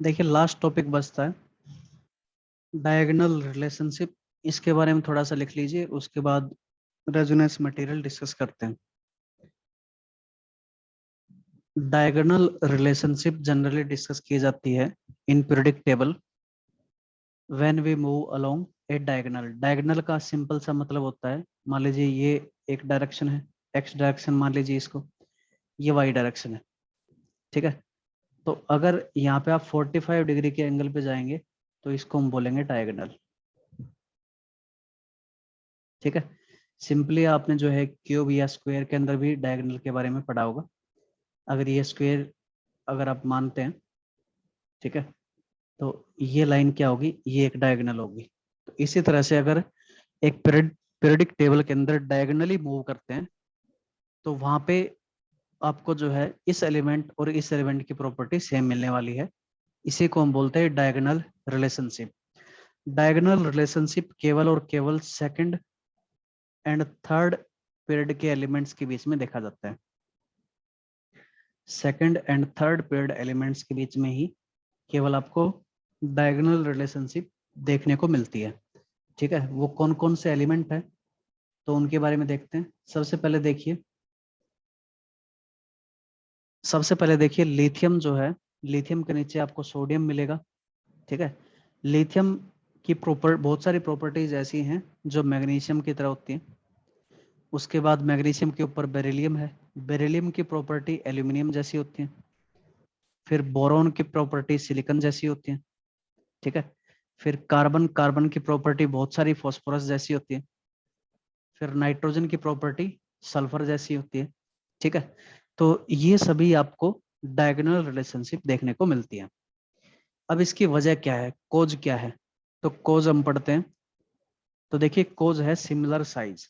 देखिए last topic बचता है डायगोनल रिलेशनशिप। इसके बारे में थोड़ा सा लिख लीजिए, उसके बाद रेजोनेंस मटेरियल डिस्कस करते हैं। डायगोनल रिलेशनशिप जनरली डिस्कस की जाती है in periodic table when we move along a diagonal. Diagonal का सिंपल सा मतलब होता है, मान लीजिए ये एक डायरेक्शन है, एक्स डायरेक्शन मान लीजिए इसको, ये वाई डायरेक्शन है, ठीक है। तो अगर यहाँ पे आप 45 डिग्री के एंगल पे जाएंगे तो इसको हम बोलेंगे डायगोनल, ठीक है। सिंपली आपने जो है क्यूब या स्क्वायर के अंदर भी डायगोनल के बारे में पढ़ा होगा। अगर ये स्क्वायर अगर आप मानते हैं, ठीक है, तो ये लाइन क्या होगी, ये एक डायगोनल होगी। तो इसी तरह से अगर एक पीरियोडिक टेबल के अंदर डायगोनली मूव करते हैं तो वहां पे आपको जो है इस एलिमेंट और इस एलिमेंट की प्रॉपर्टी सेम मिलने वाली है। इसी को हम बोलते हैं डायगोनल रिलेशनशिप। डायगोनल रिलेशनशिप केवल और केवल सेकंड एंड थर्ड पीरियड के एलिमेंट्स के बीच में देखा जाता है। Second and third period elements के बीच में ही केवल आपको डायगोनल रिलेशनशिप देखने को मिलती है, ठीक है। वो कौन कौन से एलिमेंट है तो उनके बारे में देखते हैं। सबसे पहले देखिए लिथियम जो है, लिथियम के नीचे आपको सोडियम मिलेगा, ठीक है। लिथियम की बहुत सारी प्रॉपर्टीज ऐसी हैं जो मैग्नीशियम की तरह होती हैं। उसके बाद मैग्नीशियम के ऊपर बेरिलियम है, बेरिलियम की प्रॉपर्टी एल्यूमिनियम जैसी होती है। फिर बोरॉन की प्रॉपर्टी सिलिकॉन जैसी होती है, ठीक है। फिर कार्बन कार्बन की प्रॉपर्टी बहुत सारी फॉस्फोरस जैसी होती है। फिर नाइट्रोजन की प्रॉपर्टी सल्फर जैसी होती है, ठीक है। तो ये सभी आपको डायगोनल रिलेशनशिप देखने को मिलती है। अब इसकी वजह क्या है, कोज क्या है, तो कोज हम पढ़ते हैं। तो देखिए कोज है सिमिलर साइज।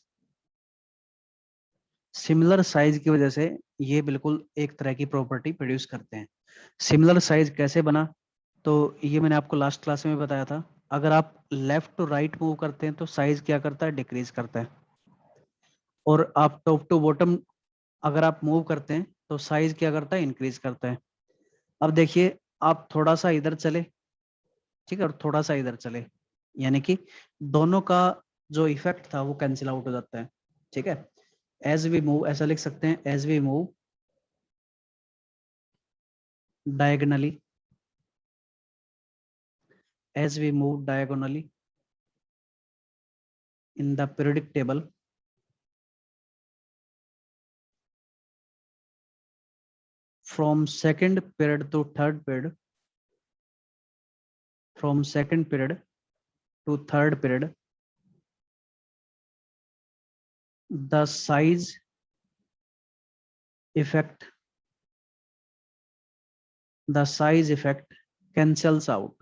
सिमिलर साइज की वजह से ये बिल्कुल एक तरह की प्रॉपर्टी प्रोड्यूस करते हैं। सिमिलर साइज कैसे बना, तो ये मैंने आपको लास्ट क्लास में बताया था। अगर आप लेफ्ट टू राइट मूव करते हैं तो साइज क्या करता है, डिक्रीज करता है। और आप टॉप टू बॉटम अगर आप मूव करते हैं तो साइज क्या करता है, इंक्रीज करता है। अब देखिए आप थोड़ा सा इधर चले, ठीक है, और थोड़ा सा इधर चले, यानी कि दोनों का जो इफेक्ट था वो कैंसिल आउट हो जाता है, ठीक है। एज वी मूव ऐसा लिख सकते हैं, as we move diagonally, as we move diagonally in the periodic table, from second period to third period, from second period to third period, the size effect, the size effect cancels out.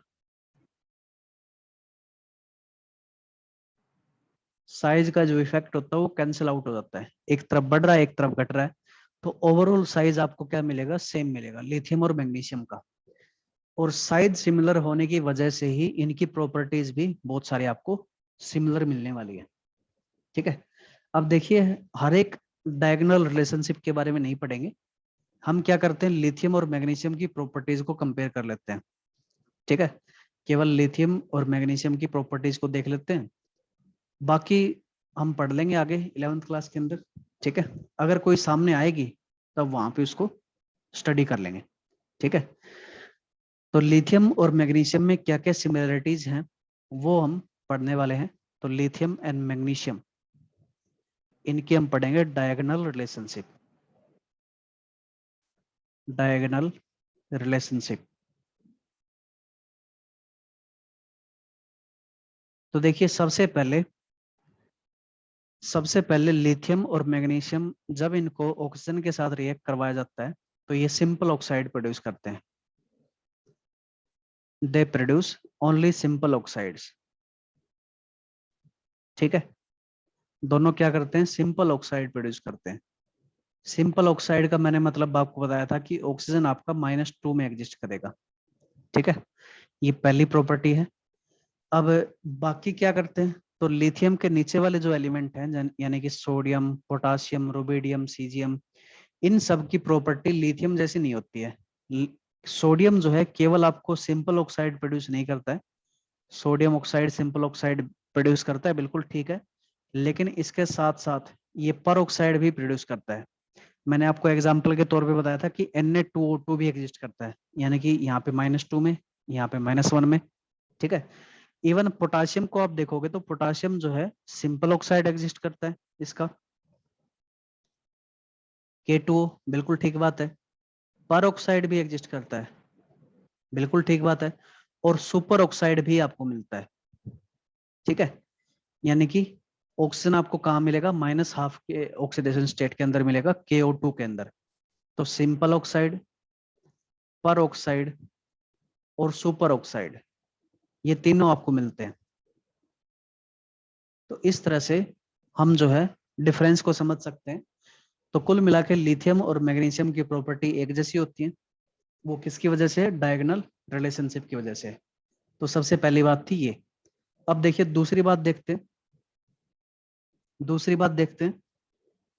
Size का जो effect होता है वो cancel out हो जाता है, एक तरफ बढ़ रहा है एक तरफ घट रहा है, तो ओवरऑल साइज आपको क्या मिलेगा, सेम मिलेगा लिथियम और मैग्नीशियम का। और साइज सिमिलर होने की वजह से ही इनकी प्रॉपर्टीज भी बहुत सारी आपको सिमिलर मिलने वाली है, ठीक है। अब देखिए हर एक डायगोनल रिलेशनशिप के बारे में नहीं पढ़ेंगे, हम क्या करते हैं लिथियम और मैग्नीशियम की प्रॉपर्टीज को कंपेयर कर लेते हैं, ठीक है। केवल लिथियम और मैग्नीशियम की प्रॉपर्टीज को देख लेते हैं, बाकी हम पढ़ लेंगे आगे 11th क्लास के अंदर, ठीक है। अगर कोई सामने आएगी तब वहां पे उसको स्टडी कर लेंगे, ठीक है। तो लिथियम और मैग्नीशियम में क्या क्या सिमिलरिटीज हैं वो हम पढ़ने वाले हैं। तो लिथियम एंड मैग्नीशियम, इनकी हम पढ़ेंगे डायगोनल रिलेशनशिप, डायगोनल रिलेशनशिप। तो देखिए सबसे पहले लिथियम और मैग्नीशियम जब इनको ऑक्सीजन के साथ रिएक्ट करवाया जाता है तो ये सिंपल ऑक्साइड प्रोड्यूस करते हैं, they produce only simple oxides, ठीक है। दोनों क्या करते हैं, सिंपल ऑक्साइड प्रोड्यूस करते हैं। सिंपल ऑक्साइड का मैंने मतलब आपको बताया था कि ऑक्सीजन आपका -2 में एग्जिस्ट करेगा, ठीक है। ये पहली प्रॉपर्टी है। अब बाकी क्या करते हैं, तो लिथियम के नीचे वाले जो एलिमेंट हैं यानी कि सोडियम पोटासियम रुबिडियम सीजियम, इन सब की प्रॉपर्टी लिथियम जैसी नहीं होती है। सोडियम जो है केवल आपको सिंपल ऑक्साइड प्रोड्यूस नहीं करता है, sodium oxide simple oxide produce करता है, बिल्कुल ठीक है, लेकिन इसके साथ साथ ये पर ऑक्साइड भी प्रोड्यूस करता है। मैंने आपको एग्जाम्पल के तौर पे बताया था कि Na2O2 भी एग्जिस्ट करता है, यानी कि यहाँ पे -2 में, यहाँ पे -1 में, ठीक है। इवन पोटाशियम को आप देखोगे तो पोटाशियम जो है सिंपल ऑक्साइड एग्जिस्ट करता है इसका, K2O, बिल्कुल ठीक बात है। पर ऑक्साइड भी एग्जिस्ट करता है, बिल्कुल ठीक बात है। और सुपर ऑक्साइड भी आपको मिलता है, ठीक है। यानी कि ऑक्सीजन आपको कहाँ मिलेगा, -½ के ऑक्सीडेशन स्टेट के अंदर मिलेगा, KO2 के अंदर। तो सिंपल ऑक्साइड, पर ऑक्साइड और सुपर ऑक्साइड, ये तीनों आपको मिलते हैं। तो इस तरह से हम जो है डिफरेंस को समझ सकते हैं। तो कुल मिला के लिथियम और मैग्नीशियम की प्रॉपर्टी एक जैसी होती है, वो किसकी वजह से, डायगोनल रिलेशनशिप की वजह से। तो सबसे पहली बात थी ये। अब देखिए दूसरी बात देखते हैं, दूसरी बात देखते हैं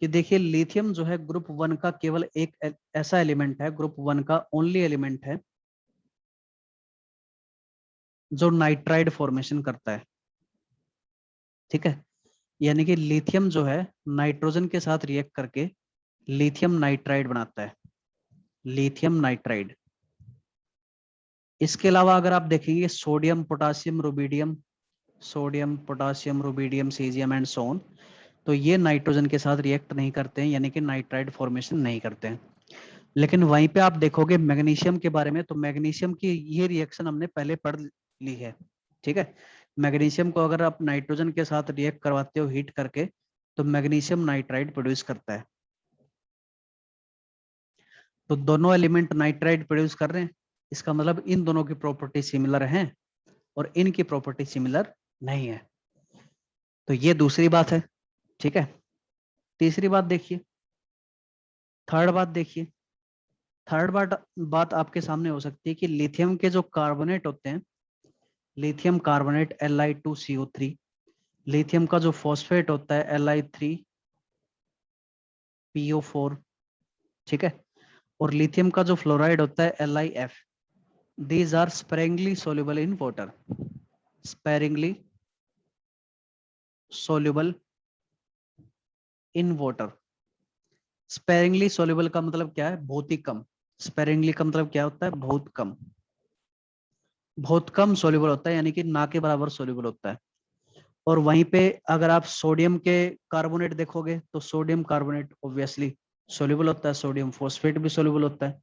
कि देखिए लिथियम जो है ग्रुप 1 का केवल एक ऐसा एलिमेंट है, ग्रुप 1 का ओनली एलिमेंट है जो नाइट्राइड फॉर्मेशन करता है, ठीक है। यानी कि लिथियम जो है नाइट्रोजन के साथ रिएक्ट करके लिथियम नाइट्राइड बनाता है, लिथियम नाइट्राइड। इसके अलावा अगर आप देखेंगे sodium potassium rubidium, sodium potassium rubidium caesium and so on, तो ये नाइट्रोजन के साथ रिएक्ट नहीं करते हैं, यानी कि नाइट्राइड फॉर्मेशन नहीं करते हैं। लेकिन वहीं पे आप देखोगे मैग्नीशियम के बारे में, तो मैग्नीशियम की ये रिएक्शन हमने पहले पढ़ ली है, ठीक है। मैग्नीशियम को अगर आप नाइट्रोजन के साथ रिएक्ट करवाते हो हीट करके, तो मैग्नीशियम नाइट्राइड प्रोड्यूस करता है। तो दोनों एलिमेंट नाइट्राइड प्रोड्यूस कर रहे हैं, इसका मतलब इन दोनों की प्रॉपर्टी सिमिलर है और इनकी प्रॉपर्टी सिमिलर नहीं है। तो ये दूसरी बात है, ठीक है। तीसरी बात देखिए, थर्ड बात देखिए, थर्ड बात आपके सामने हो सकती है कि लिथियम के जो कार्बोनेट होते हैं, लिथियम कार्बोनेट Li2CO3, लिथियम का जो फॉस्फेट होता है Li3PO4, ठीक है। और लिथियम का जो फ्लोराइड होता है LiF, these are sparingly soluble in water, sparingly soluble in water. Sparingly soluble का मतलब क्या है, बहुत ही कम। स्पेरिंगली का मतलब क्या होता है, बहुत कम, बहुत कम सोल्यूबल होता है, यानी कि ना के बराबर सोल्यूबल होता है। और वहीं पे अगर आप सोडियम के कार्बोनेट देखोगे तो सोडियम कार्बोनेट ऑब्वियसली सोल्यूबल होता है, सोडियम फॉस्फेट भी सोल्यूबल होता है,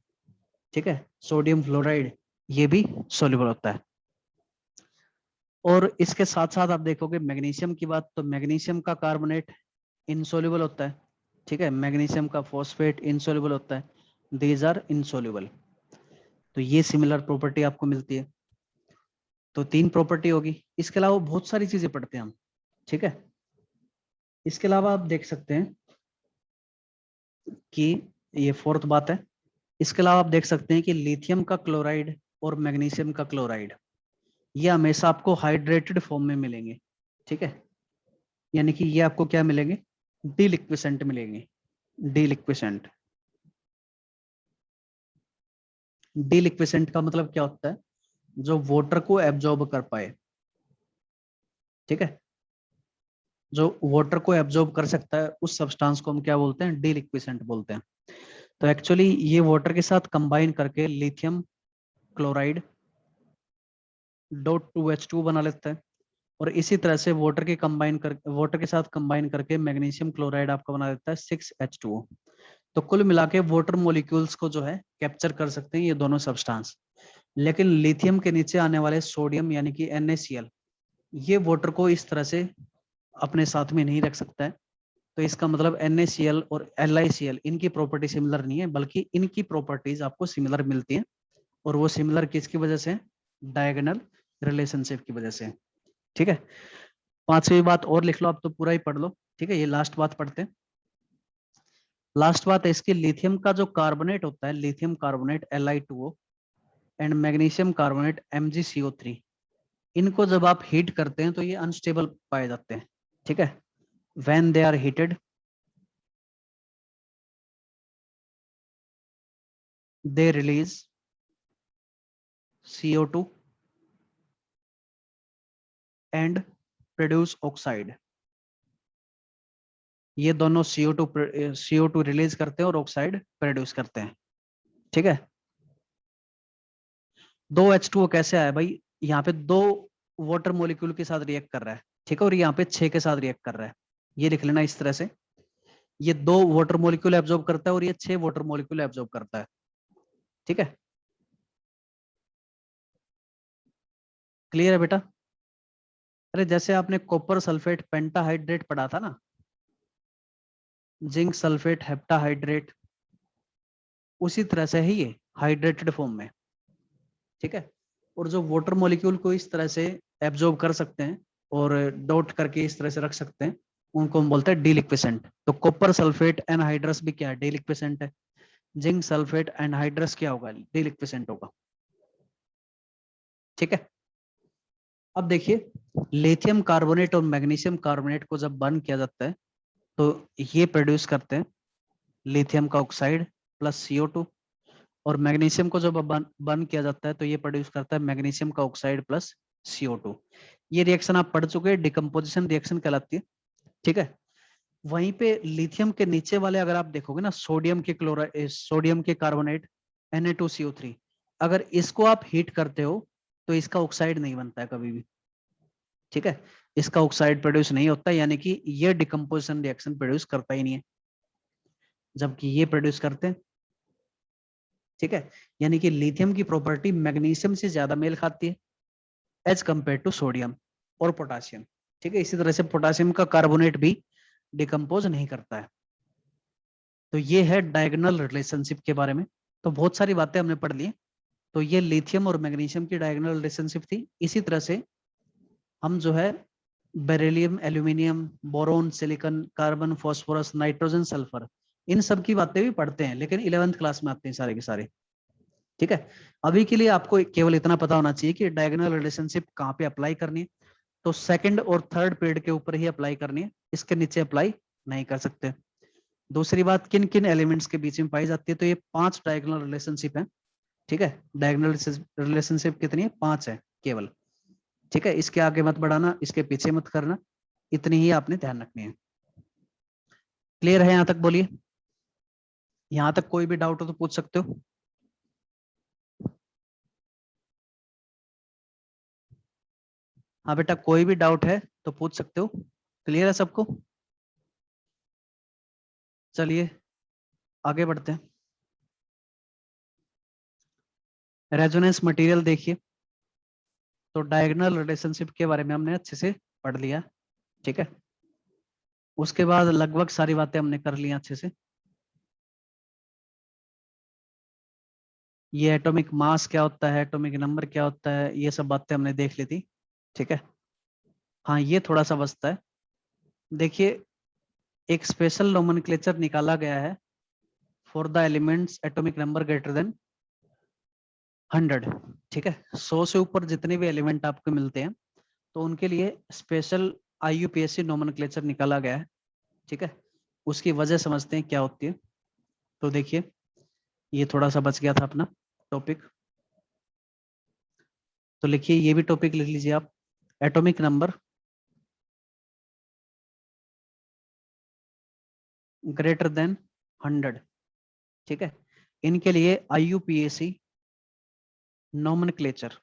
ठीक है। सोडियम फ्लोराइड ये भी सोल्यूबल होता है। और इसके साथ साथ आप देखोगे मैग्नीशियम की बात, तो मैग्नीशियम का कार्बोनेट इनसोल्यूबल होता है, ठीक है। मैग्नीशियम का फॉस्फेट इनसोल्यूबल होता है, दीज आर इनसोल्यूबल। तो ये सिमिलर प्रॉपर्टी आपको मिलती है। तो 3 प्रॉपर्टी होगी, इसके अलावा बहुत सारी चीजें पढ़ते हैं हम, ठीक है। इसके अलावा आप देख सकते हैं कि ये फोर्थ बात है। इसके अलावा आप देख सकते हैं कि लिथियम का क्लोराइड और मैग्नीशियम का क्लोराइड ये हमेशा आपको हाइड्रेटेड फॉर्म में मिलेंगे, ठीक है। यानी कि ये आपको क्या मिलेंगे, डीलिक्विसेंट मिलेंगे, डीलिक्विसेंट। डीलिक्विसेंट का मतलब क्या होता है, जो वाटर को एब्जॉर्ब कर पाए, ठीक है। जो वाटर को एब्जॉर्ब कर सकता है उस सब्सटेंस को हम क्या बोलते हैं, डीलिक्विसेंट बोलते हैं। तो एक्चुअली ये वाटर के साथ कंबाइन करके लिथियम क्लोराइड .2H2 बना लेता है, और इसी तरह से वाटर के साथ कंबाइन करके मैग्नीशियम क्लोराइड आपका बना देता है 6H2O। तो कुल मिला के वाटर मॉलिक्यूल्स को जो है कैप्चर कर सकते हैं ये दोनों सब्सटेंस। लेकिन लिथियम के नीचे आने वाले सोडियम यानी कि NaCl, ये वाटर को इस तरह से अपने साथ में नहीं रख सकता है। तो इसका मतलब NaCl और LiCl इनकी प्रॉपर्टी सिमिलर नहीं है, बल्कि इनकी प्रॉपर्टीज आपको सिमिलर मिलती हैं। और वो सिमिलर किसकी वजह से, डायगोनल रिलेशनशिप की वजह से, ठीक है। पांचवी बात और लिख लो, आप तो पूरा ही पढ़ लो, ठीक है। ये लास्ट बात पढ़ते हैं। लास्ट बात है इसकी, लिथियम का जो कार्बोनेट होता है, lithium carbonate Li2O and magnesium carbonate MgCO3, इनको जब आप हीट करते हैं तो ये अनस्टेबल पाए जाते हैं, ठीक है। When they are heated they release CO2 and produce oxide. ये दोनों CO2 रिलीज करते हैं और ऑक्साइड प्रोड्यूस करते हैं। ठीक है, दो H2O कैसे आया भाई, यहाँ पे दो वाटर मॉलिक्यूल के साथ रिएक्ट कर रहा है, ठीक है, और यहाँ पे 6 के साथ रिएक्ट कर रहा है। ये लिख लेना इस तरह से, ये दो वाटर मॉलिक्यूल एब्जॉर्ब करता है और ये 6 वाटर मॉलिक्यूल एब्जॉर्ब करता है। ठीक है, क्लियर है बेटा? अरे जैसे आपने कॉपर सल्फेट पेंटाहाइड्रेट पढ़ा था ना, जिंक सल्फेट हेप्टाहाइड्रेट, उसी तरह से है ये हाइड्रेटेड फॉर्म में। ठीक है, और जो वाटर मॉलिक्यूल को इस तरह से एब्जॉर्ब कर सकते हैं और डॉट करके इस तरह से रख सकते हैं, उनको हम बोलते हैं डीलिक्विसेंट। तो कॉपर सल्फेट एनहाइड्रस भी क्या है, डीलिक्विसेंट है। जिंक सल्फेट एनहाइड्रस क्या होगा, डीलिक्विसेंट होगा। ठीक है, अब देखिए, लिथियम कार्बोनेट और मैग्नीशियम कार्बोनेट को जब बर्न किया जाता है तो ये प्रोड्यूस करते हैं लिथियम का ऑक्साइड प्लस CO2, और मैग्नीशियम को जब बर्न किया जाता है तो ये प्रोड्यूस करता है मैग्नीशियम का ऑक्साइड प्लस CO2। ये रिएक्शन आप पढ़ चुके हैं, डिकम्पोजिशन रिएक्शन कहलाती है। ठीक है, वहीं पे लिथियम के नीचे वाले अगर आप देखोगे ना, सोडियम के क्लोराइड, सोडियम के कार्बोनेट Na2CO3, अगर इसको आप हीट करते हो तो इसका ऑक्साइड नहीं बनता है कभी भी। ठीक है, इसका ऑक्साइड प्रोड्यूस नहीं होता, यानी कि ये डिकम्पोजिशन रिएक्शन प्रोड्यूस करता ही नहीं है, जबकि ये प्रोड्यूस करते हैं। ठीक है, यानी कि लिथियम की प्रॉपर्टी मैग्नीशियम से ज्यादा मेल खाती है एज कंपेयर टू सोडियम और पोटासियम। ठीक है, इसी तरह से पोटासियम का कार्बोनेट भी डिकम्पोज नहीं करता है। तो ये है डायगोनल रिलेशनशिप के बारे में। तो बहुत सारी बातें हमने पढ़ ली। तो ये लिथियम और मैग्नीशियम की डायगोनल रिलेशनशिप थी। इसी तरह से हम जो है beryllium, aluminium, boron, silicon, carbon, phosphorus, nitrogen, sulphur, इन सब की बातें भी पढ़ते हैं, लेकिन 11th क्लास में आते हैं सारे के सारे। ठीक है, अभी के लिए आपको केवल इतना पता होना चाहिए कि डायगोनल रिलेशनशिप कहाँ पे अप्लाई करनी है। तो सेकंड और थर्ड पीरियड के ऊपर ही अप्लाई करनी है, इसके नीचे अप्लाई नहीं कर सकते। दूसरी बात, किन किन एलिमेंट्स के बीच में पाई जाती है, तो ये 5 डायगोनल रिलेशनशिप है। ठीक है, डायगोनल रिलेशनशिप कितनी है, 5 है केवल। ठीक है, इसके आगे मत बढ़ाना, इसके पीछे मत करना, इतनी ही आपने ध्यान रखनी है। क्लियर है यहाँ तक? बोलिए, यहाँ तक कोई भी डाउट हो तो पूछ सकते हो। हाँ बेटा, कोई भी डाउट है तो पूछ सकते हो। क्लियर है सबको? चलिए आगे बढ़ते हैं। रेजोनेंस मटेरियल देखिए, तो डायगोनल रिलेशनशिप के बारे में हमने अच्छे से पढ़ लिया। ठीक है, उसके बाद लगभग सारी बातें हमने कर ली अच्छे से। ये एटॉमिक मास क्या होता है, एटॉमिक नंबर क्या होता है, ये सब बातें हमने देख ली थी। ठीक है, हाँ ये थोड़ा सा बचता है। देखिए, एक स्पेशल नोमेनक्लेचर निकाला गया है for the elements atomic number greater than 100। ठीक है, 100 से ऊपर जितने भी एलिमेंट आपको मिलते हैं तो उनके लिए स्पेशल IUPAC नोमेनक्लेचर निकाला गया है। ठीक है, उसकी वजह समझते हैं क्या होती है। तो देखिए, ये थोड़ा सा बच गया था अपना टॉपिक, तो लिखिए, ये भी टॉपिक लिख लीजिए आप, एटॉमिक नंबर ग्रेटर देन 100। ठीक है, इनके लिए IUPAC nomenclature,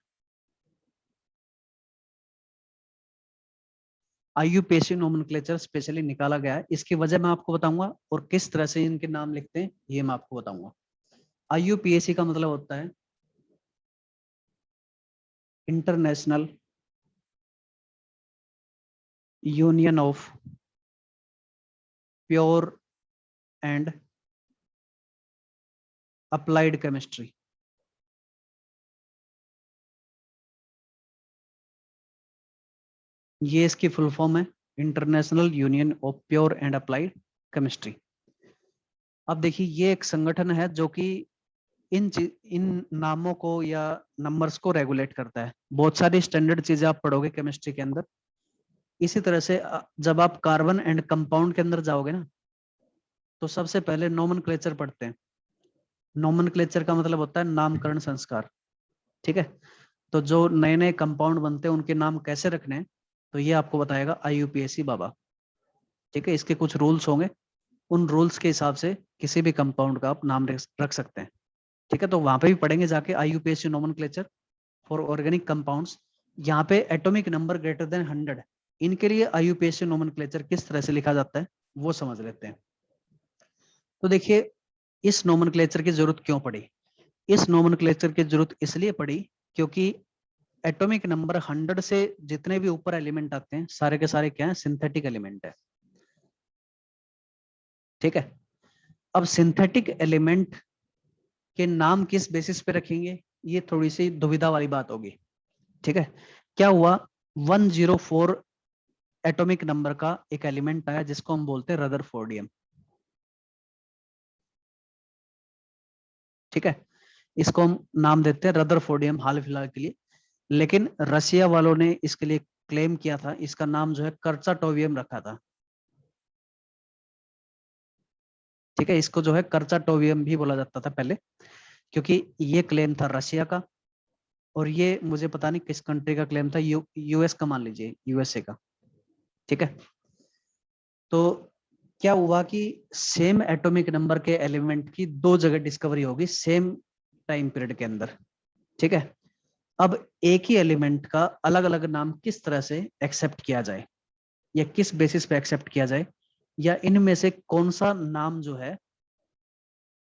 IUPAC nomenclature specially निकाला गया है। इसकी वजह मैं आपको बताऊंगा और किस तरह से इनके नाम लिखते हैं ये मैं आपको बताऊंगा। IUPAC का मतलब होता है international union of pure and applied chemistry. ये इसकी फुल फॉर्म है, international union of pure and applied chemistry. अब देखिए, ये एक संगठन है जो कि इन नामों को या नंबर्स को रेगुलेट करता है। बहुत सारी स्टैंडर्ड चीजें आप पढ़ोगे केमिस्ट्री के अंदर। इसी तरह से जब आप कार्बन एंड कंपाउंड के अंदर जाओगे ना, तो सबसे पहले नोमेनक्लेचर पढ़ते हैं। नोमेनक्लेचर का मतलब होता है नामकरण संस्कार। ठीक है। तो जो नए नए कंपाउंड बनते हैं उनके नाम कैसे रखने हैं, तो ये आपको बताएगा IUPAC बाबा। ठीक है, इसके कुछ रूल्स होंगे, उन रूल्स के हिसाब से किसी भी कंपाउंड का आप नाम रख सकते हैं। ठीक है, तो वहां पे भी पढ़ेंगे जाके IUPAC nomenclature for organic compounds. यहाँ पे एटॉमिक नंबर ग्रेटर देन 100, इनके लिए IUPAC नोमेनक्लेचर किस तरह से लिखा जाता है वो समझ लेते हैं। तो देखिए, इस नोमेनक्लेचर की जरूरत क्यों पड़ी? इस नोमेनक्लेचर की जरूरत इसलिए पड़ी क्योंकि एटॉमिक नंबर 100 से जितने भी ऊपर एलिमेंट आते हैं सारे के सारे क्या है, सिंथेटिक एलिमेंट है। ठीक है, अब सिंथेटिक एलिमेंट के नाम किस बेसिस पे रखेंगे, ये थोड़ी सी दुविधा वाली बात होगी। ठीक है, क्या हुआ, 104 एटॉमिक नंबर का एक एलिमेंट आया जिसको हम बोलते हैं रदरफोर्डियम। ठीक है, इसको हम नाम देते हैं रदरफोर्डियम हाल फिलहाल के लिए। लेकिन रशिया वालों ने इसके लिए क्लेम किया था, इसका नाम जो है कर्चाटोवियम रखा था। ठीक है, इसको जो है कर्चाटोवियम भी बोला जाता था पहले, क्योंकि ये क्लेम था रशिया का, और ये मुझे पता नहीं किस कंट्री का क्लेम था, यूएस का मान लीजिए, यूएसए का। ठीक है, तो क्या हुआ कि सेम एटॉमिक नंबर के एलिमेंट की दो जगह डिस्कवरी होगी सेम टाइम पीरियड के अंदर। ठीक है, अब एक ही एलिमेंट का अलग अलग नाम किस तरह से एक्सेप्ट किया जाए, या किस बेसिस पे एक्सेप्ट किया जाए, या इनमें से कौन सा नाम जो है,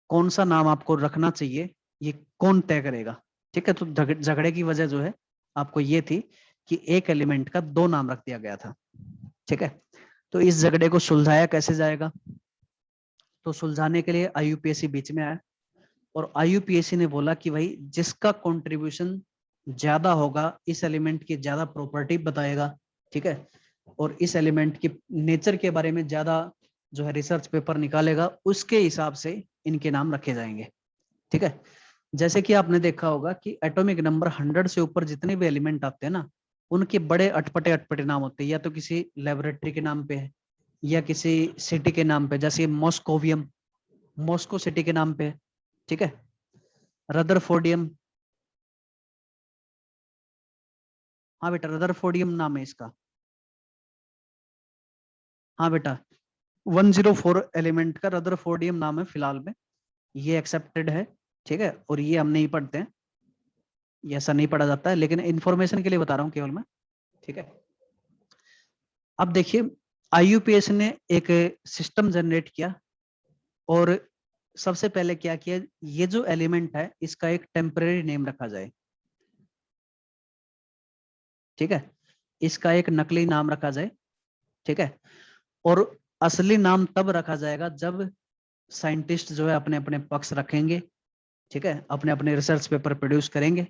कौन सा नाम आपको रखना चाहिए, ये कौन तय करेगा। ठीक है, तो झगड़े की वजह जो है आपको ये थी कि एक एलिमेंट का दो नाम रख दिया गया था। ठीक है, तो इस झगड़े को सुलझाया कैसे जाएगा, तो सुलझाने के लिए IUPAC बीच में आया, और IUPAC ने बोला कि भाई जिसका कंट्रीब्यूशन ज्यादा होगा, इस एलिमेंट की ज्यादा प्रॉपर्टी बताएगा, ठीक है, और इस एलिमेंट की नेचर के बारे में ज्यादा जो है रिसर्च पेपर निकालेगा, उसके हिसाब से इनके नाम रखे जाएंगे। ठीक है, जैसे कि आपने देखा होगा कि एटॉमिक नंबर 100 से ऊपर जितने भी एलिमेंट आते हैं ना, उनके बड़े अटपटे अटपटे नाम होते हैं, या तो किसी लेबोरेटरी के नाम पे है, या किसी सिटी के नाम पे, जैसे मॉस्कोवियम मॉस्को सिटी के नाम पे है। ठीक है, रदरफोर्डियम, हाँ बेटा रदरफोर्डियम नाम है इसका। हाँ बेटा, 104 एलिमेंट का रदरफोर्डियम नाम है फिलहाल में, ये एक्सेप्टेड है। ठीक है, और ये हम नहीं पढ़ते हैं, ये ऐसा नहीं पढ़ा जाता है, लेकिन इंफॉर्मेशन के लिए बता रहा हूँ केवल मैं। ठीक है, अब देखिए, IUPAC ने एक सिस्टम जनरेट किया, और सबसे पहले क्या किया, ये जो एलिमेंट है इसका एक टेम्परेरी नेम रखा जाए। ठीक है, इसका एक नकली नाम रखा जाए। ठीक है, और असली नाम तब रखा जाएगा जब साइंटिस्ट जो है अपने अपने पक्ष रखेंगे। ठीक है, अपने अपने रिसर्च पेपर प्रोड्यूस करेंगे,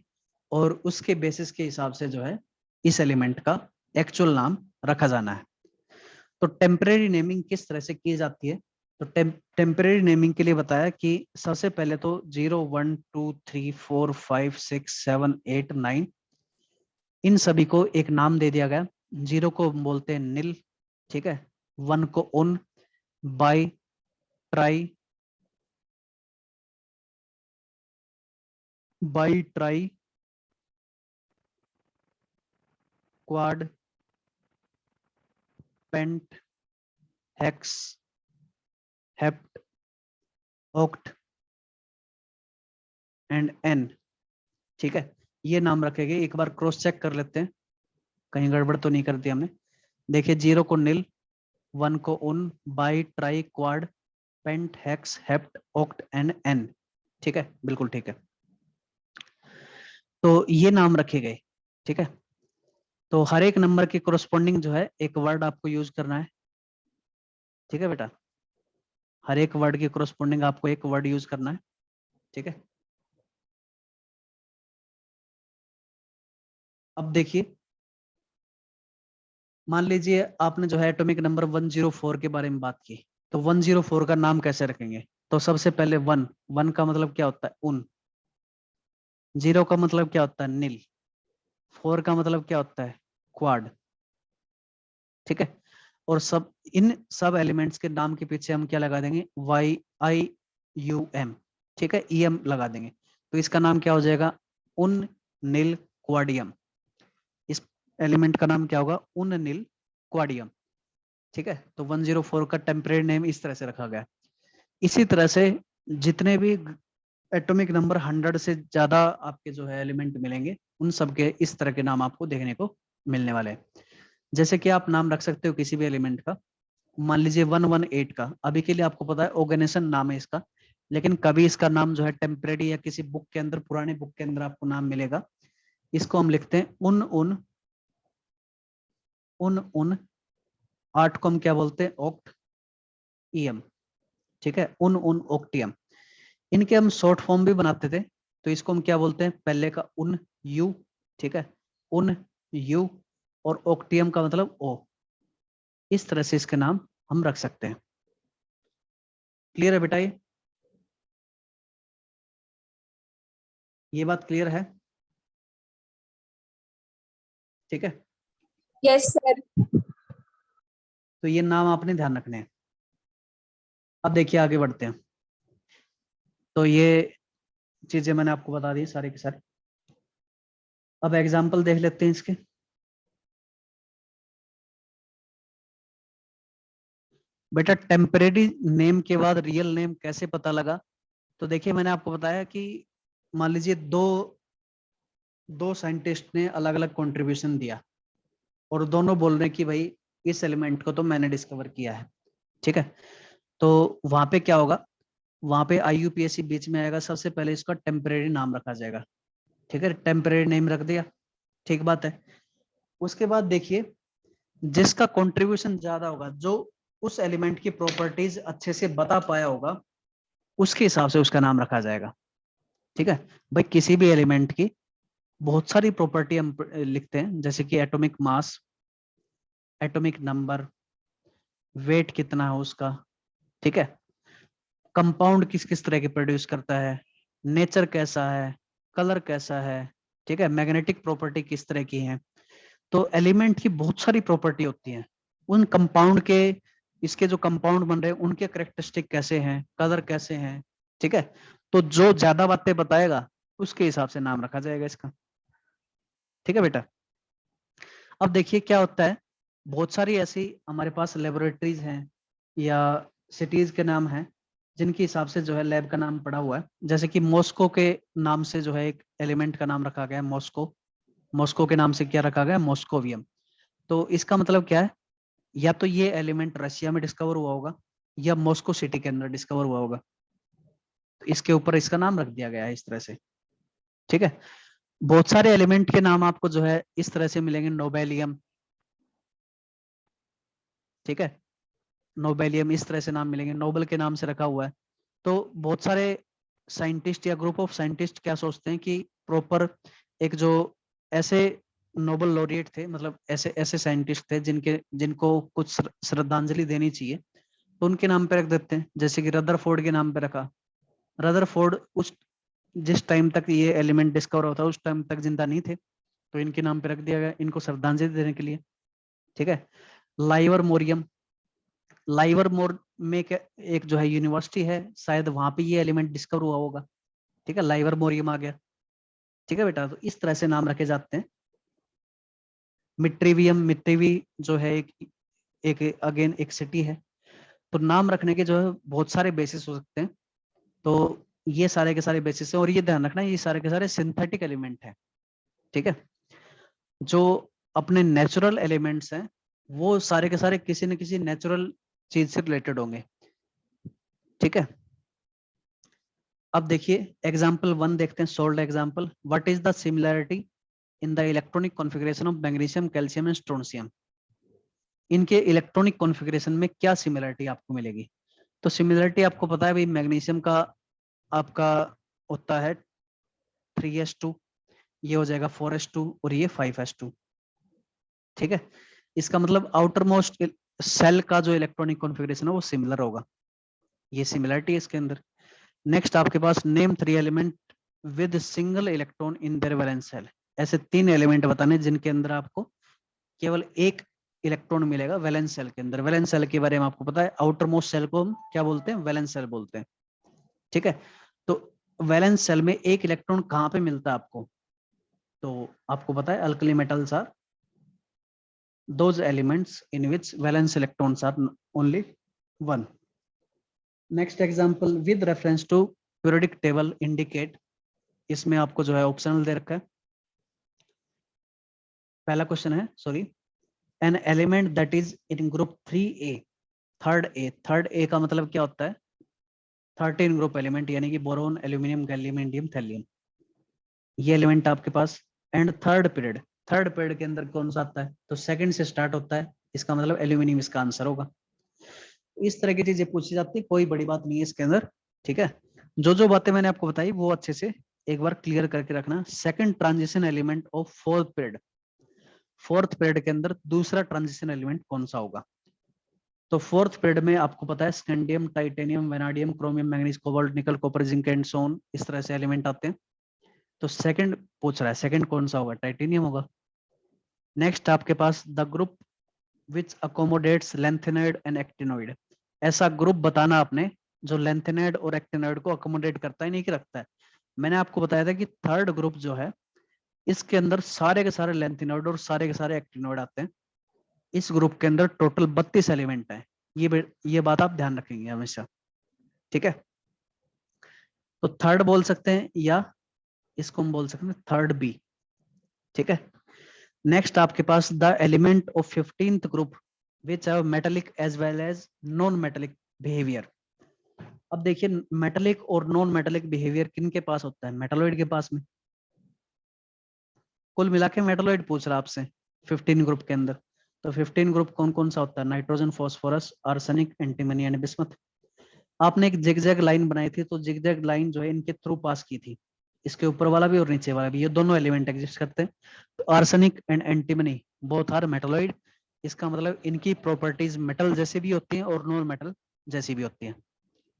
और उसके बेसिस के हिसाब से जो है इस एलिमेंट का एक्चुअल नाम रखा जाना है। तो टेम्परेरी नेमिंग किस तरह से की जाती है, तो टेम्परेरी नेमिंग के लिए बताया कि सबसे पहले तो 0 1 2 3 4 5 6 7 8 9, इन सभी को एक नाम दे दिया गया। 0 को बोलते हैं नील, ठीक है, 1 को un, bi, tri, quad, pent, hex, hept, oct and enn. ठीक है, ये नाम रखे गए, एक बार क्रॉस चेक कर लेते हैं कहीं गड़बड़ तो नहीं कर दी हमने। देखिए, 0 को नील, 1 को un, bi, tri, quad, pent, hex, hept, oct and enn. ठीक है, बिल्कुल ठीक है, तो ये नाम रखे गए। ठीक है, तो हर एक नंबर के कोरस्पॉन्डिंग जो है एक वर्ड आपको यूज करना है। ठीक है बेटा, हर एक वर्ड के कोरस्पॉन्डिंग आपको एक वर्ड यूज करना है। ठीक है, अब देखिए, मान लीजिए आपने जो है एटॉमिक नंबर 104 के बारे में बात की, तो 104 का नाम कैसे रखेंगे, तो सबसे पहले वन, वन का मतलब क्या होता है, उन। 0 का मतलब क्या होता है, नील। 4 का मतलब क्या होता है, क्वाड। ठीक है, और सब इन सब एलिमेंट्स के नाम के पीछे हम क्या लगा देंगे, YIUM। ठीक है, EM लगा देंगे, तो इसका नाम क्या हो जाएगा, उन नील क्वाडियम। इस एलिमेंट का नाम क्या होगा? उन नील क्वाडियम। ठीक है, तो 104 का टेम्परेरी नेम इस तरह से रखा गया। इसी तरह से जितने भी एटॉमिक नंबर 100 से ज्यादा आपके जो है एलिमेंट मिलेंगे, उन सब के इस तरह के नाम आपको देखने को मिलने वाले हैं। जैसे कि आप नाम रख सकते हो किसी भी एलिमेंट का, मान लीजिए 118 का, अभी के लिए आपको पता है ऑर्गेनाइजेशन नाम है इसका, लेकिन कभी इसका नाम जो है टेम्परेरी या किसी बुक के अंदर, पुराने बुक के अंदर आपको नाम मिलेगा। इसको हम लिखते हैं उन 8 को हम क्या बोलते हैं? Oct EM. ठीक है, उन ऑक्टियम। इनके हम शॉर्ट फॉर्म भी बनाते थे, तो इसको हम क्या बोलते हैं? पहले का उन यू, ठीक है, उन यू, और ऑक्टियम का मतलब ओ। इस तरह से इसके नाम हम रख सकते हैं। क्लियर है बेटा? ये बात क्लियर है? ठीक है, यस सर। तो ये नाम आपने ध्यान रखने हैं। अब देखिए आगे बढ़ते हैं। तो ये चीजें मैंने आपको बता दी सारी की सारी। अब एग्जाम्पल देख लेते हैं इसके। बेटा टेम्परेरी नेम के बाद रियल नेम कैसे पता लगा? तो देखिए मैंने आपको बताया कि मान लीजिए दो साइंटिस्ट ने अलग अलग कंट्रीब्यूशन दिया, और दोनों बोल रहे हैं कि भाई इस एलिमेंट को तो मैंने डिस्कवर किया है। ठीक है, तो वहां पे क्या होगा? वहां पे IUPAC बीच में आएगा, सबसे पहले इसका टेम्परेरी नाम रखा जाएगा। ठीक है, टेम्परेरी नेम रख दिया, ठीक बात है। उसके बाद देखिए, जिसका कंट्रीब्यूशन ज्यादा होगा, जो उस एलिमेंट की प्रॉपर्टीज अच्छे से बता पाया होगा, उसके हिसाब से उसका नाम रखा जाएगा। ठीक है भाई, किसी भी एलिमेंट की बहुत सारी प्रॉपर्टी हम लिखते हैं, जैसे कि atomic mass, atomic number, weight कितना है उसका, ठीक है, कंपाउंड किस किस तरह के प्रोड्यूस करता है, नेचर कैसा है, कलर कैसा है, ठीक है, मैग्नेटिक प्रॉपर्टी किस तरह की है। तो एलिमेंट की बहुत सारी प्रॉपर्टी होती है। उन कंपाउंड के, इसके जो कंपाउंड बन रहे हैं उनके करेक्टरिस्टिक कैसे हैं, कलर कैसे हैं, ठीक है। तो जो ज्यादा बातें बताएगा उसके हिसाब से नाम रखा जाएगा इसका। ठीक है बेटा। अब देखिए क्या होता है, बहुत सारी ऐसी हमारे पास लेबोरेटरीज हैं या सिटीज के नाम हैं, जिनके हिसाब से जो है लैब का नाम पड़ा हुआ है। जैसे कि मॉस्को के नाम से जो है एक एलिमेंट का नाम रखा गया है, मॉस्को। मॉस्को के नाम से क्या रखा गया है? मॉस्कोवियम। तो इसका मतलब क्या है? या तो ये एलिमेंट रशिया में डिस्कवर हुआ होगा, या मॉस्को सिटी के अंदर डिस्कवर हुआ होगा, तो इसके ऊपर इसका नाम रख दिया गया है इस तरह से। ठीक है, बहुत सारे एलिमेंट के नाम आपको जो है इस तरह से मिलेंगे, नोबेलियम, ठीक है, नोबेलियम इस तरह से नाम मिलेंगे, नोबल के नाम से रखा हुआ है। तो बहुत सारे साइंटिस्ट या ग्रुप ऑफ साइंटिस्ट क्या सोचते हैं कि प्रॉपर एक जो ऐसे नोबल लॉरिएट थे, मतलब ऐसे ऐसे साइंटिस्ट थे जिनको कुछ श्रद्धांजलि देनी चाहिए, तो उनके नाम पे रख देते हैं। जैसे कि रदरफोर्ड के नाम पे रखा। रदरफोर्ड उस जिस टाइम तक ये एलिमेंट डिस्कवर होता उस टाइम तक जिंदा नहीं थे, तो इनके नाम पे रख दिया गया, इनको श्रद्धांजलि देने के लिए। ठीक है, लाइवर मोरियम, लाइवरमोर में एक जो है यूनिवर्सिटी है, शायद वहां पे ये एलिमेंट डिस्कवर हुआ होगा। ठीक है, लाइवरमोरियम आ गया। ठीक है बेटा, तो इस तरह से नाम रखे जाते हैं। मिट्रीवियम, मिट्रीवी जो है एक अगेन एक सिटी है। तो नाम रखने के जो है बहुत सारे बेसिस हो सकते हैं। तो ये सारे के सारे बेसिस है, और ये ध्यान रखना ये सारे के सारे सिंथेटिक एलिमेंट है। ठीक है, जो अपने नेचुरल एलिमेंट्स हैं वो सारे के सारे किसी न किसी नेचुरल चीज से रिलेटेड होंगे। ठीक है, अब देखिए एग्जाम्पल 1 देखते हैं, sold example. What is the similarity in the electronic configuration of magnesium, calcium and strontium? इनके इलेक्ट्रॉनिक कॉन्फ़िगरेशन में क्या सिमिलरिटी आपको मिलेगी? तो सिमिलरिटी आपको पता है भाई, मैग्नीशियम का आपका होता है 3s2, ये हो जाएगा 4s2, और ये 5s2। ठीक है, इसका मतलब आउटर मोस्ट सेल का जो इलेक्ट्रॉनिक कॉन्फ़िगरेशन है वो सिमिलर होगा, ये सिमिलरिटी है इसके अंदर। नेक्स्ट आपके पास name 3 element with single electron in their valence shell. ऐसे 3 एलिमेंट बताने जिनके अंदर आपको केवल एक इलेक्ट्रॉन मिलेगा वैलेंस शेल के अंदर। वैलेंस शेल के बारे में आपको पता है, आउटर मोस्ट सेल को हम क्या बोलते हैं? वैलेंस शेल बोलते हैं। ठीक है, तो वैलेंस शेल में एक इलेक्ट्रॉन कहाँ पे मिलता है आपको? तो आपको पता है alkali metals are those elements in which valence electrons are only one. Next example with reference to periodic table indicate, इसमें आपको जो है ऑप्शनल दे रखा है। पहला क्वेश्चन है sorry, an element that is in group 3A, third A का मतलब क्या होता है? 13 ग्रुप एलिमेंट, यानी कि boron, aluminium, gallium, indium, thallium, ये एलिमेंट आपके पास। एंड थर्ड पीरियड के अंदर कौन सा आता है? तो सेकंड से स्टार्ट होता है, इसका मतलब एल्यूमिनियम इसका आंसर होगा। इस तरह की चीजें पूछी जाती है, कोई बड़ी बात नहीं है इसके अंदर, ठीक है। जो बातें मैंने आपको बताई वो अच्छे से एक बार क्लियर करके रखना। Second transition element of fourth period के अंदर दूसरा ट्रांजिशन एलिमेंट कौन सा होगा? तो फोर्थ पीरियड में आपको पता है scandium, titanium, vanadium, chromium, manganese, cobalt, निकल, कॉपर, जिंक एंड सोन, इस तरह से एलिमेंट आते हैं। तो सेकंड पूछ रहा है, सेकंड कौन सा होगा? टाइटेनियम होगा। नेक्स्ट आपके पास the group which accommodates lanthanoid and actinoid, ऐसा ग्रुप बताना आपने जो लैंथेनॉइड और एक्टिनॉइड को अकोमोडेट करता है, नहीं कि रखता है। मैंने आपको बताया था कि थर्ड ग्रुप जो है इसके अंदर सारे के सारे लैंथेनॉइड और सारे के सारे एक्टिनॉइड आते हैं। इस ग्रुप के अंदर टोटल 32 एलिमेंट है, ये बात आप ध्यान रखेंगे हमेशा, ठीक है। तो थर्ड बोल सकते हैं या इसको हम बोल सकते हैं थर्ड बी, ठीक है। नेक्स्ट आपके पास the element of 15th group which have metallic as well as non metallic behaviour. अब देखिए मेटालिक और नॉन मेटालिक बिहेवियर किन के पास होता है? मेटालॉइड के पास में। कुल मिला के मेटालॉइड पूछ रहा आपसे 15 ग्रुप के अंदर। तो 15 ग्रुप कौन कौन सा होता है? Nitrogen, phosphorus, arsenic, antimony and bismuth. आपने एक जिगजैग लाइन बनाई थी, तो जिगजैग लाइन जो है इनके थ्रू पास की थी, इसके ऊपर वाला भी और नीचे वाला भी, ये दोनों एलिमेंट एग्जिस्ट करते हैं। तो arsenic and antimony both are metalloid, इसका मतलब इनकी प्रॉपर्टीज मेटल जैसे भी होती हैं और नॉन मेटल जैसी भी होती हैं,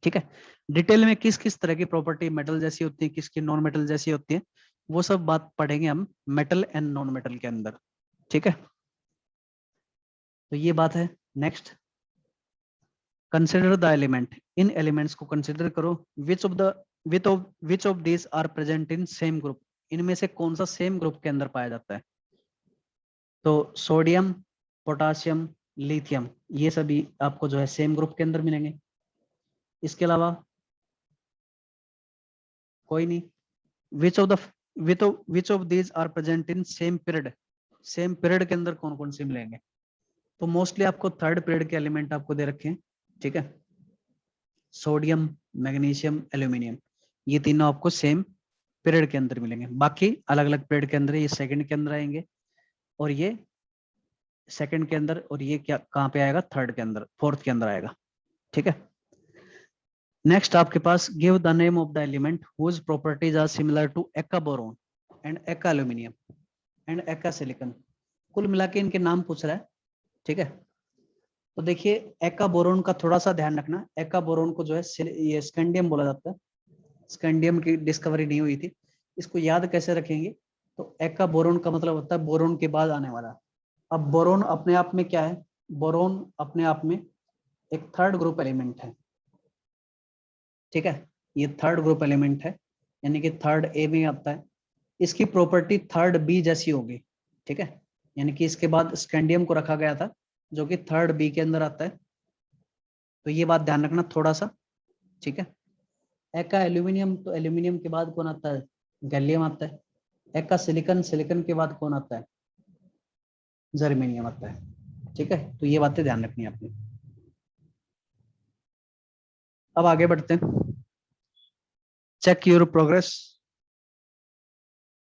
ठीक है। डिटेल में किस किस तरह की प्रॉपर्टी मेटल जैसी होती है, किसकी नॉन मेटल जैसी होती है, वो सब बात पढ़ेंगे हम मेटल एंड नॉन मेटल के अंदर, ठीक है। तो ये बात है। नेक्स्ट, कंसिडर द एलिमेंट, इन एलिमेंट्स को कंसिडर करो, which of these are present in same group, इनमें से कौन सा सेम ग्रुप के अंदर पाया जाता है? तो सोडियम, पोटासियम, लिथियम, ये सभी आपको जो है सेम ग्रुप के अंदर मिलेंगे। इसके अलावा कोई नहीं। Which of the which of these are present in same period, same period के अंदर कौन कौन से मिलेंगे? तो मोस्टली आपको थर्ड पीरियड के एलिमेंट आपको दे रखे हैं, ठीक है। सोडियम, मैग्नीशियम, एल्यूमिनियम, ये तीनों आपको सेम पीरियड के अंदर मिलेंगे। बाकी अलग अलग पीरियड के अंदर, ये सेकंड के अंदर आएंगे और ये सेकंड के अंदर, और ये क्या कहाँ पे आएगा? थर्ड के अंदर, फोर्थ के अंदर आएगा, ठीक है। नेक्स्ट आपके पास give the name of the element whose properties are similar to eka boron and eka aluminium and eka silicon. कुल मिला के इनके नाम पूछ रहा है, ठीक है। तो देखिए एक्का बोरोन का थोड़ा सा ध्यान रखना, एक्का बोरोन को जो है ये स्कैंडियम बोला जाता है, स्कैंडियम की डिस्कवरी नहीं हुई थी। इसको याद कैसे रखेंगे? तो एक्का बोरोन का मतलब होता है बोरोन के बाद आने वाला। अब बोरोन अपने आप में क्या है? बोरोन अपने आप में एक थर्ड ग्रुप एलिमेंट है, ठीक है। ये थर्ड ग्रुप एलिमेंट है, यानी कि थर्ड ए में आता है। इसकी प्रॉपर्टी थर्ड बी जैसी होगी, ठीक है। यानी कि इसके बाद स्कैंडियम को रखा गया था जो कि थर्ड बी के अंदर आता है, तो ये बात ध्यान रखना थोड़ा सा, ठीक है। एक्का एल्यूमिनियम, तो एल्यूमिनियम के बाद कौन आता है? गैलियम आता है। एक्का सिलिकॉन, सिलिकॉन के बाद कौन आता है? जर्मेनियम आता है, ठीक है। तो ये बातें ध्यान रखनी है आपने। अब आगे बढ़ते हैं, चेक योर प्रोग्रेस।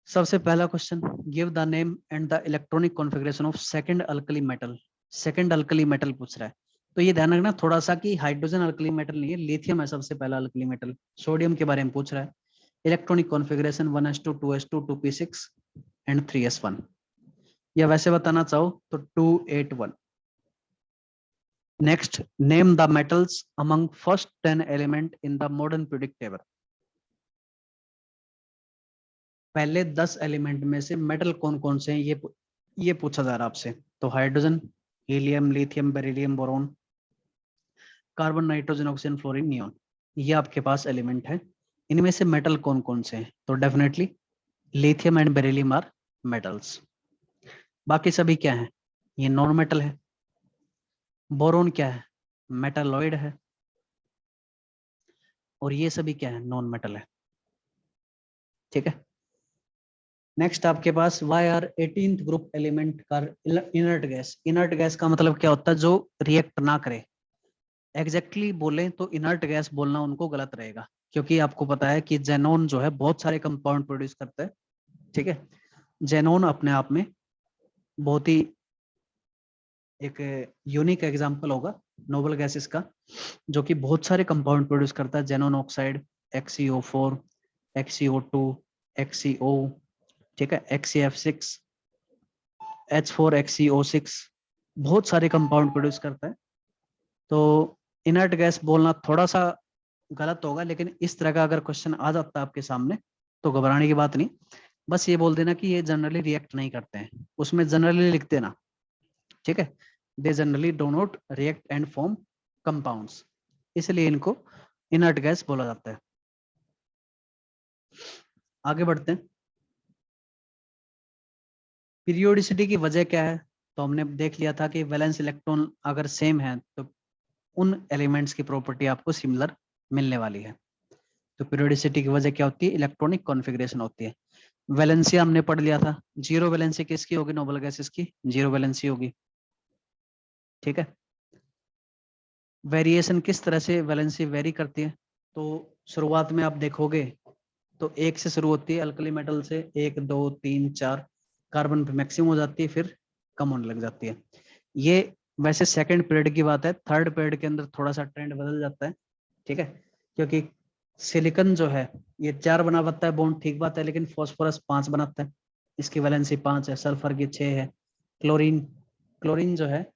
सबसे पहला question, give the name and the electronic configuration of second alkali metal. Second alkali metal पूछ रहा है, तो ये ध्यान रखना थोड़ा सा कि हाइड्रोजन अल्कली मेटल नहीं है, लिथियम है सबसे पहला अल्कली मेटल। सोडियम के बारे में पूछ रहा है। Electronic configuration 1s2, 2s2, 2p6 and 3s1, या वैसे बताना चाहो तो 281। Next, name the metals among first 10 element in the modern periodic table. पहले 10 एलिमेंट में से मेटल कौन कौन से हैं, ये पूछा जा रहा है आपसे। तो hydrogen, helium, lithium, beryllium, boron, carbon, nitrogen, oxygen, fluorine, neon, ये आपके पास एलिमेंट है। इनमें से मेटल कौन कौन से हैं? तो definitely lithium and beryllium are metals. बाकी सभी क्या है, ये नॉन मेटल है। बोरोन क्या है, मेटालॉइड है। और ये सभी क्या है, नॉन मेटल है। ठीक है। नेक्स्ट आपके पास why are 18th group element का इनर्ट गैस। इनर्ट गैस का मतलब क्या होता है, जो रिएक्ट ना करे। एग्जैक्टली बोलें तो इनर्ट गैस बोलना उनको गलत रहेगा, क्योंकि आपको पता है कि जेनॉन जो है बहुत सारे कंपाउंड प्रोड्यूस करता है। ठीक है। जेनॉन अपने आप में बहुत ही एक यूनिक एग्जांपल होगा नोबल गैसेस का, जो कि बहुत सारे कंपाउंड प्रोड्यूस करता है। Xenon oxide, XeO4, XeO2, XeO, ठीक है, XeF6, H4XeO6, बहुत सारे कंपाउंड प्रोड्यूस करता है। तो इनर्ट गैस बोलना थोड़ा सा गलत होगा, लेकिन इस तरह का अगर क्वेश्चन आ जाता है आपके सामने तो घबराने की बात नहीं। बस ये बोल देना कि ये जनरली रिएक्ट नहीं करते हैं, उसमें जनरली लिख देना। ठीक है। They generally do not react and form compounds, इसलिए इनको इनर्ट गैस बोला जाता है। आगे बढ़ते हैं। पीरियोडिसिटी की वजह क्या है, तो हमने देख लिया था कि वैलेंस इलेक्ट्रॉन अगर सेम है तो उन एलिमेंट्स की प्रॉपर्टी आपको सिमिलर मिलने वाली है। तो पीरियोडिसिटी की वजह क्या होती है, इलेक्ट्रॉनिक कॉन्फ़िगरेशन होती है। वैलेंसी हमने पढ़ लिया था, जीरो वैलेंसी किसकी होगी, नोबल गैसेस की जीरो वैलेंसी होगी। ठीक है। वेरिएशन किस तरह से वैलेंसी वेरी करती है, तो शुरुआत में आप देखोगे तो एक से शुरू होती है, अल्कली मेटल से 1 2 3 4 कार्बन पे मैक्सिमम हो जाती है, फिर कम होने लग जाती है। ये वैसे सेकंड पीरियड की बात है, थर्ड पीरियड के अंदर थोड़ा सा ट्रेंड बदल जाता है। ठीक है। क्योंकि सिलिकॉन जो है ये 4 बना पाता है बॉन्ड, ठीक बात है, लेकिन फॉस्फोरस 5 बनाता है, इसकी वैलेंसी 5 है। सल्फर की 6 है। क्लोरीन क्लोरीन जो है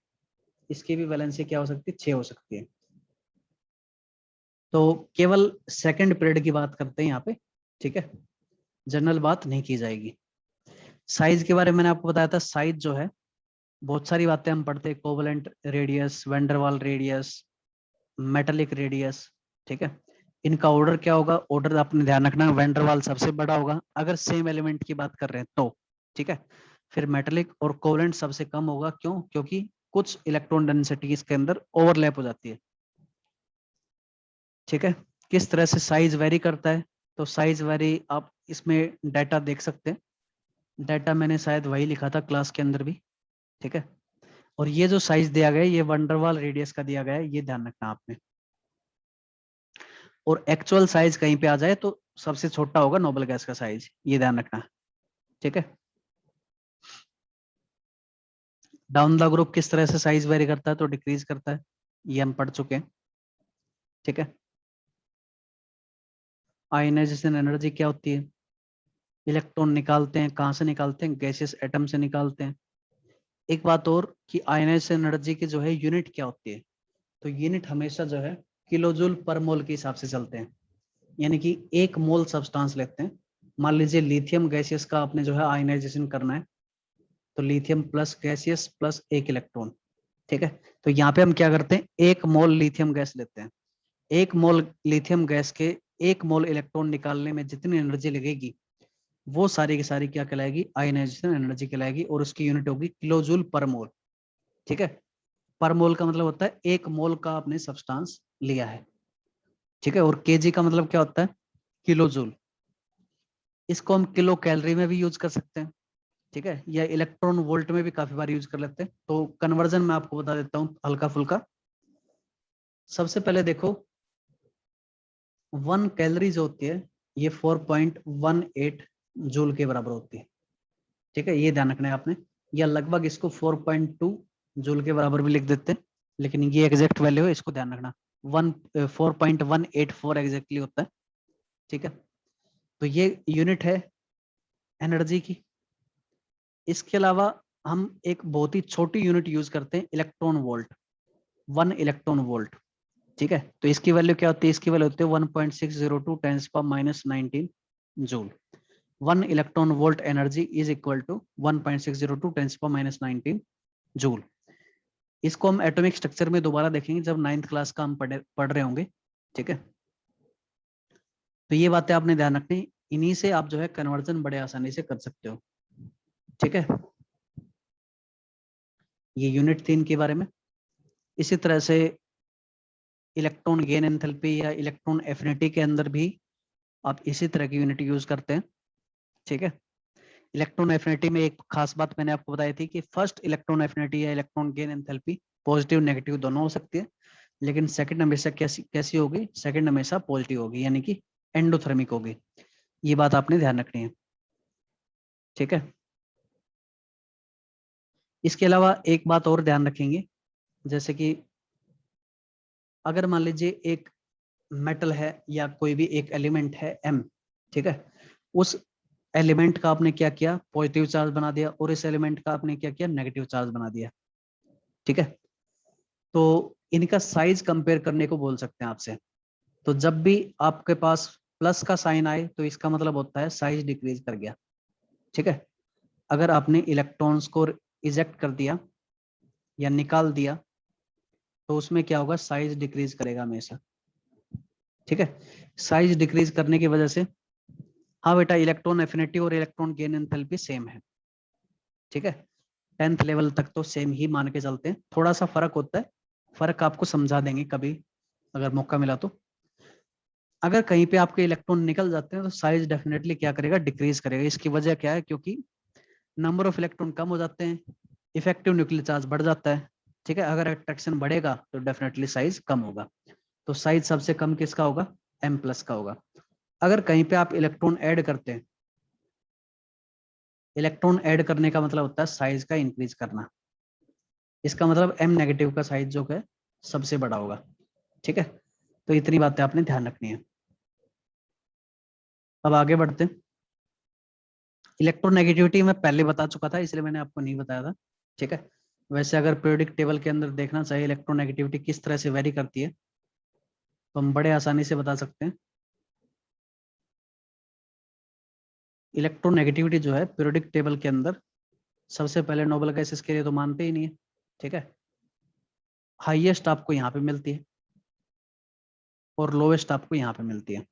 इसकी भी वैलेंसी क्या हो सकती है, 6 हो सकती है। तो केवल सेकंड पीरियड की बात करते हैं यहाँ पे। ठीक है। जनरल बात नहीं की जाएगी। साइज के बारे में मैंने आपको बताया था, साइज जो है बहुत सारी बातें हम पढ़ते हैं, covalent radius, van der Waals radius, metallic radius. ठीक है। इनका ऑर्डर क्या होगा, ऑर्डर आपने ध्यान रखना, वेंडरवाल सबसे बड़ा होगा अगर सेम एलिमेंट की बात कर रहे हैं तो। ठीक है। फिर मेटालिक और कोवलेंट सबसे कम होगा, क्यों, क्योंकि कुछ इलेक्ट्रॉन डेंसिटी इसके अंदर ओवरलैप हो जाती है। ठीक है। किस तरह से साइज वेरी करता है, तो साइज वेरी आप इसमें डाटा देख सकते हैं। डाटा मैंने शायद वही लिखा था क्लास के अंदर भी। ठीक है। और ये जो साइज दिया गया है ये वंडरवाल रेडियस का दिया गया है, ये ध्यान रखना आपने। और एक्चुअल साइज कहीं पे आ जाए तो सबसे छोटा होगा नोबल गैस का साइज, ये ध्यान रखना। ठीक है। डाउन द ग्रुप किस तरह से साइज वेरी करता है, तो डिक्रीज करता है, ये हम पढ़ चुके हैं। ठीक है। आयनाइजेशन एनर्जी क्या होती है, इलेक्ट्रॉन निकालते हैं, कहां से निकालते हैं, गैसियस एटम से निकालते हैं। एक बात और कि आयनाइजेशन एनर्जी की जो है यूनिट क्या होती है, तो यूनिट हमेशा जो है किलो जूल पर मोल के हिसाब से चलते हैं। यानी कि 1 मोल सब्सटेंस लेते हैं, मान लीजिए लिथियम गैसियस का आपने जो है आयनाइजेशन करना है, तो lithium plus gaseous plus 1 electron. ठीक है। तो यहाँ पे हम क्या करते हैं, 1 मोल लिथियम गैस लेते हैं। 1 मोल लिथियम गैस के 1 मोल इलेक्ट्रॉन निकालने में जितनी एनर्जी लगेगी वो सारी की सारी क्या कहलाएगी, आयनाइजेशन एनर्जी कहलाएगी, और उसकी यूनिट होगी किलो जूल पर मोल। ठीक है। पर मोल का मतलब होता है 1 मोल का आपने सब्सटेंस लिया है। ठीक है। और केजी का मतलब क्या होता है, किलो जूल। इसको हम किलो कैलोरी में भी यूज कर सकते हैं। ठीक है। या इलेक्ट्रॉन वोल्ट में भी काफी बार यूज कर लेते हैं, तो कन्वर्जन में आपको बता देता हूँ हल्का फुल्का। सबसे पहले देखो, 1 कैलोरी जो होती है ये 4.18 जूल के बराबर होती है। ठीक है। ये ध्यान रखना है आपने, या लगभग इसको 4.2 जूल के बराबर भी लिख देते हैं, लेकिन ये एग्जैक्ट वैल्यू है, इसको ध्यान रखना। 4.184 एग्जैक्टली होता है। ठीक है। तो ये यूनिट है एनर्जी की। इसके अलावा हम एक बहुत ही छोटी यूनिट यूज करते हैं, इलेक्ट्रॉन वोल्ट। 1 electron volt. ठीक है। तो इसकी वैल्यू क्या होती है, इसकी वैल्यू होती है 1.602 10⁻⁻19 joule. 1 electron volt energy is equal to 1.602 10⁻⁻19 joule. इसको हम एटॉमिक स्ट्रक्चर में दोबारा देखेंगे जब 9th क्लास का हम पढ़ रहे होंगे। ठीक है। तो ये बातें आपने ध्यान रखनी, इन्हीं से आप जो है कन्वर्जन बड़े आसानी से कर सकते हो। ठीक है, ये यूनिट 3 के बारे में। इसी तरह से इलेक्ट्रॉन गेन एंथैल्पी या इलेक्ट्रॉन एफिनिटी के अंदर भी आप इसी तरह की यूनिट यूज करते हैं। ठीक है, इलेक्ट्रॉन एफिनिटी में एक खास बात मैंने आपको बताई थी कि फर्स्ट इलेक्ट्रॉन एफिनिटी या electron gain enthalpy positive negative दोनों हो सकती है, लेकिन सेकंड हमेशा कैसी कैसी होगी, सेकंड हमेशा पॉजिटिव होगी, यानी कि एंडोथर्मिक होगी। ये बात आपने ध्यान रखनी है। ठीक है, इसके अलावा एक बात और ध्यान रखेंगे, जैसे कि अगर मान लीजिए एक मेटल है या कोई भी एक एलिमेंट है M, ठीक है, उस एलिमेंट का आपने क्या किया, पॉजिटिव चार्ज बना दिया, और इस एलिमेंट का आपने क्या किया, नेगेटिव चार्ज बना दिया। ठीक है, तो इनका साइज कंपेयर करने को बोल सकते हैं आपसे। तो जब भी आपके पास प्लस का साइन आए तो इसका मतलब होता है साइज डिक्रीज कर गया। ठीक है, अगर आपने इलेक्ट्रॉन्स को इजेक्ट कर दिया या निकाल दिया तो उसमें क्या होगा, साइज डिक्रीज करेगा हमेशा। ठीक है, साइज डिक्रीज करने की वजह से, हाँ बेटा, इलेक्ट्रॉन एफिनिटी और इलेक्ट्रॉन गेन एंथैल्पी सेम है। ठीक है, 10th लेवल तक तो सेम ही मान के चलते हैं, थोड़ा सा फर्क होता है, फर्क आपको समझा देंगे कभी अगर मौका मिला तो। अगर कहीं पे आपके इलेक्ट्रॉन निकल जाते हैं तो साइज डेफिनेटली क्या करेगा, डिक्रीज करेगा। इसकी वजह क्या है, क्योंकि नंबर ऑफ इलेक्ट्रॉन कम हो जाते हैं, इफेक्टिव न्यूक्लियर चार्ज बढ़ जाता है। ठीक है, अगर अट्रैक्शन बढ़ेगा तो डेफिनेटली साइज कम होगा। तो साइज सबसे कम किसका होगा, M+ का होगा। अगर कहीं पे आप इलेक्ट्रॉन ऐड करते हैं, इलेक्ट्रॉन ऐड करने का मतलब होता है साइज का इंक्रीज करना। इसका मतलब M- का साइज जो है सबसे बड़ा होगा। ठीक है, तो इतनी बातें आपने ध्यान रखनी है। अब आगे बढ़ते हैं। इलेक्ट्रोनेगेटिविटी मैं पहले बता चुका था, इसलिए मैंने आपको नहीं बताया था। ठीक है, वैसे अगर पीरियोडिक टेबल के अंदर देखना चाहिए इलेक्ट्रोनेगेटिविटी किस तरह से वेरी करती है, तो हम बड़े आसानी से बता सकते हैं। इलेक्ट्रोनेगेटिविटी जो है पीरियोडिक टेबल के अंदर, सबसे पहले नोबेल गैसेस के लिए तो मानते ही नहीं है। ठीक है, हाईएस्ट आपको यहाँ पे मिलती है और लोवेस्ट आपको यहाँ पे मिलती है।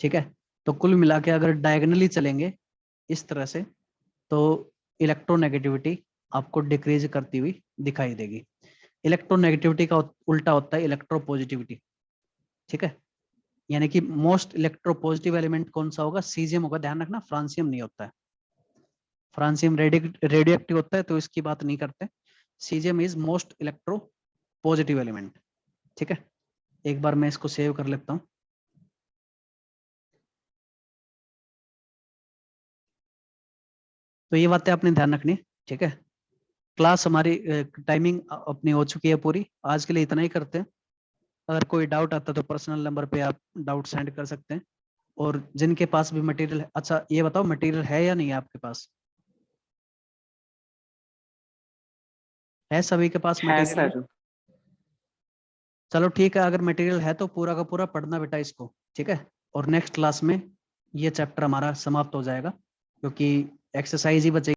ठीक है, तो कुल मिला के अगर डायगनली चलेंगे इस तरह से, तो इलेक्ट्रोनेगेटिविटी आपको डिक्रीज करती हुई दिखाई देगी। इलेक्ट्रोनेगेटिविटी का उल्टा होता है इलेक्ट्रोपॉजिटिविटी। ठीक है, यानी कि मोस्ट इलेक्ट्रोपॉजिटिव एलिमेंट कौन सा होगा, सीजियम होगा। ध्यान रखना, फ्रांसियम नहीं होता है। फ्रांसियम रेडियो एक्टिव होता है तो इसकी बात नहीं करते। Caesium is most electro positive element. ठीक है, एक बार मैं इसको सेव कर लेता हूँ। तो ये बातें आपने ध्यान रखनी। ठीक है, क्लास हमारी टाइमिंग अपनी हो चुकी है पूरी, आज के लिए इतना ही करते हैं। अगर कोई डाउट आता है तो पर्सनल नंबर पे आप डाउट सेंड कर सकते हैं। और जिनके पास भी मटेरियल है, अच्छा ये बताओ मटेरियल है या नहीं है आपके पास, है सभी के पास है मटेरियल है? सर। चलो ठीक है, अगर मटेरियल है तो पूरा का पूरा पढ़ना बेटा इसको। ठीक है, और नेक्स्ट क्लास में ये चैप्टर हमारा समाप्त हो जाएगा, क्योंकि एक्सरसाइज ही बचेगी।